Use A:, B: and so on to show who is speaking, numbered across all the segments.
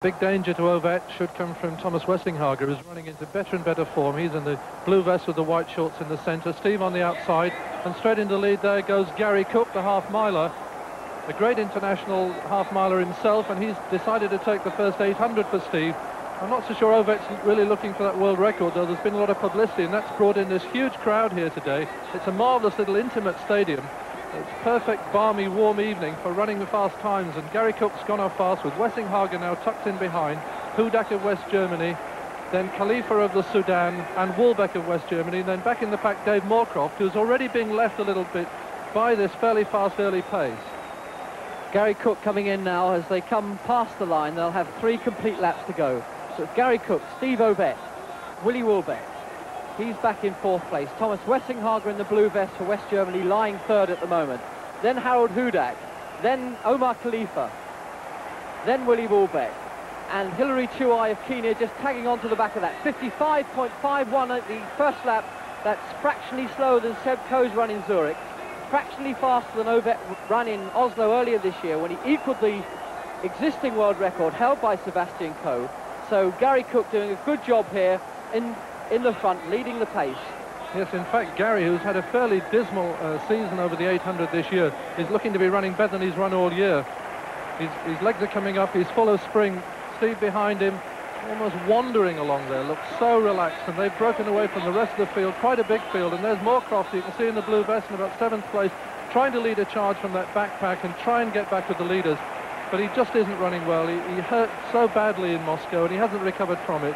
A: Big danger to Ovett should come from Thomas Wessinghager, who's running into better and better form. He's in the blue vest with the white shorts in the centre. Steve on the outside, and straight into the lead there goes Gary Cook, the half-miler. A great international half-miler himself, and he's decided to take the first 800 for Steve. I'm not so sure Ovett's really looking for that world record, though. There's been a lot of publicity, and that's brought in this huge crowd here today. It's a marvellous little intimate stadium. It's perfect, balmy, warm evening for running the fast times, and Gary Cook's gone off fast with Wessinghager now tucked in behind, Hudak of West Germany, then Khalifa of the Sudan, and Wolbeck of West Germany, and then back in the pack Dave Moorcroft, who's already being left a little bit by this fairly fast early pace.
B: Gary Cook coming in now. As they come past the line, they'll have 3 complete laps to go. So it's Gary Cook, Steve Ovett, Willie Wolbeck. He's back in 4th place. Thomas Wessinghager in the blue vest for West Germany, lying 3rd at the moment. Then Harold Hudak, then Omar Khalifa, then Willie Wolbeck, and Hilary Chuai of Kenya just tagging on to the back of that. 55.51 at the first lap. That's fractionally slower than Seb Coe's run in Zurich, fractionally faster than Ovett ran in Oslo earlier this year when he equalled the existing world record held by Sebastian Coe. So Gary Cook doing a good job here in the front, leading the pace.
A: Yes, in fact, Gary, who's had a fairly dismal season over the 800 this year, is looking to be running better than he's run all year. His legs are coming up, he's full of spring. Steve behind him, almost wandering along there, looks so relaxed, and they've broken away from the rest of the field, quite a big field, and there's Moorcroft, you can see in the blue vest in about 7th place, trying to lead a charge from that backpack and try and get back with the leaders, but he just isn't running well. He hurt so badly in Moscow, and he hasn't recovered from it.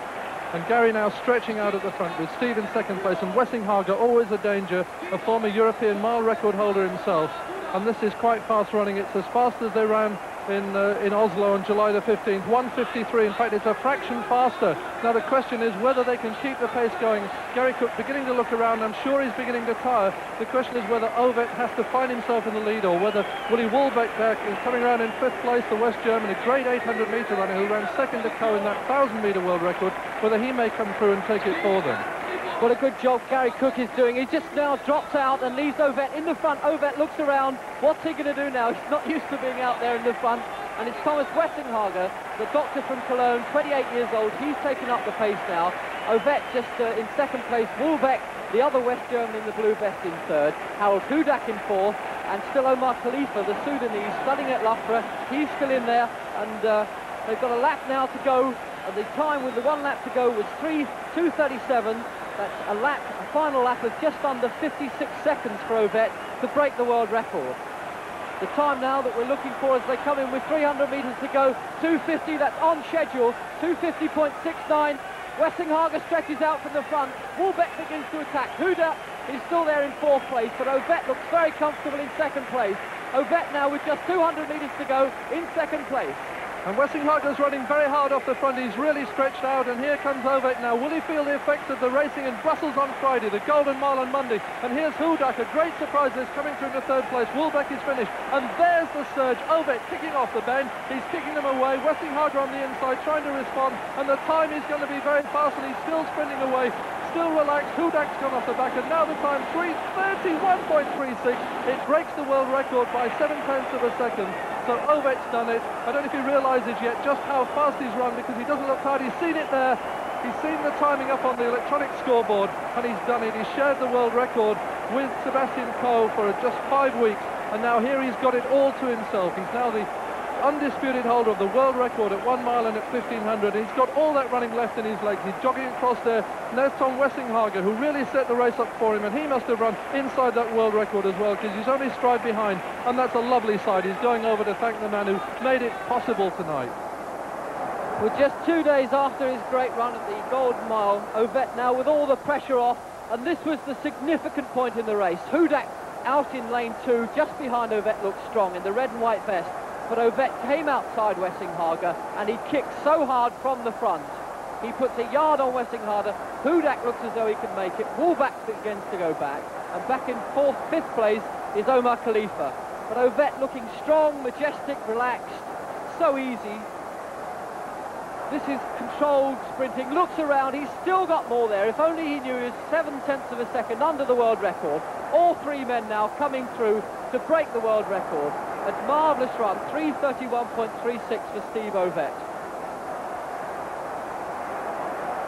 A: And Gary now stretching out at the front with Steve in 2nd place, and Wessinghager, always a danger, a former European mile record holder himself. And this is quite fast running. It's as fast as they ran in Oslo on July the 15th, 1:53. In fact, it's a fraction faster. Now the question is whether they can keep the pace going. Gary Cook beginning to look around. I'm sure he's beginning to tire. The question is whether Ovett has to find himself in the lead, or whether Willie Wolbeck there is coming around in 5th place for West Germany, a great 800-metre runner who ran 2nd to Coe in that 1,000-metre world record, whether he may come through and take it for them.
B: What a good job Gary Cook is doing. He just now drops out and leaves Ovett in the front. Ovett looks around. What's he going to do now? He's not used to being out there in the front. And it's Thomas Wessinghager, the doctor from Cologne, 28 years old. He's taken up the pace now. Ovett just in 2nd place. Wolbeck, the other West German in the blue vest, in 3rd. Harold Hudak in 4th. And still Omar Khalifa, the Sudanese, studying at Loughborough. He's still in there. And they've got a lap now to go. And the time with the 1 lap to go was 2:37. That's a final lap of just under 56 seconds for Ovett to break the world record. The time now that we're looking for as they come in with 300 metres to go, 2:50, that's on schedule, 2:50.69. Wessinghager stretches out from the front. Wolbeck begins to attack. Hudak is still there in 4th place, but Ovett looks very comfortable in 2nd place. Ovett now with just 200 metres to go in 2nd place.
A: And Wessinghager's running very hard off the front. He's really stretched out, and here comes Ovett now. Will he feel the effects of the racing in Brussels on Friday, the Golden Mile on Monday? And here's Hudak, a great surprise. Is coming through to 3rd place. Wolbeck is finished, and there's the surge. Ovett kicking off the bend. He's kicking them away. Wessinghager on the inside trying to respond, and the time is going to be very fast, and he's still sprinting away. Still relaxed. Hudak's gone off the back, and now the time 3:31.36. It breaks the world record by 7/10 of a second. So Ovett's done it. I don't know if he realises yet just how fast he's run, because he doesn't look tired. He's seen it there. He's seen the timing up on the electronic scoreboard, and he's done it. He's shared the world record with Sebastian Coe for just 5 weeks, and now here he's got it all to himself. He's now the undisputed holder of the world record at 1 mile and at 1,500. He's got all that running left in his legs. He's jogging across there. And there's Tom Wessinghager, who really set the race up for him, and he must have run inside that world record as well, because he's only stride behind, and that's a lovely sight. He's going over to thank the man who made it possible tonight.
B: Well, just 2 days after his great run at the Golden Mile, Ovett now with all the pressure off, and this was the significant point in the race. Hudak out in lane 2, just behind Ovett, looks strong in the red and white vest. But Ovett came outside Wessinghager, and he kicked so hard from the front. He puts a yard on Wessinghager. Hudak looks as though he can make it. Wolbeck begins to go back, and back in 5th place is Omar Khalifa. But Ovett looking strong, majestic, relaxed, so easy. This is controlled sprinting. Looks around, he's still got more there. If only he knew he was 7/10 of a second under the world record. All 3 men now coming through to break the world record. A marvellous run, 3:31.36 for Steve Ovett.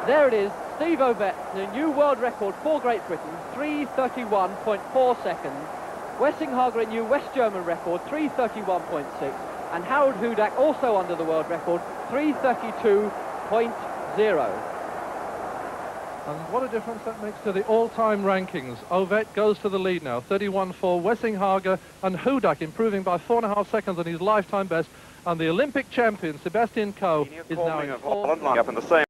B: There it is, Steve Ovett, the new world record for Great Britain, 3:31.4 seconds. Wessinghager, a new West German record, 3:31.6. And Harold Hudak, also under the world record, 3:32.0.
A: And what a difference that makes to the all-time rankings. Ovett goes to the lead now, 31.4. Wessinghager and Hudak improving by 4.5 seconds on his lifetime best. And the Olympic champion, Sebastian Coe, is now in fourth.
C: Up in the same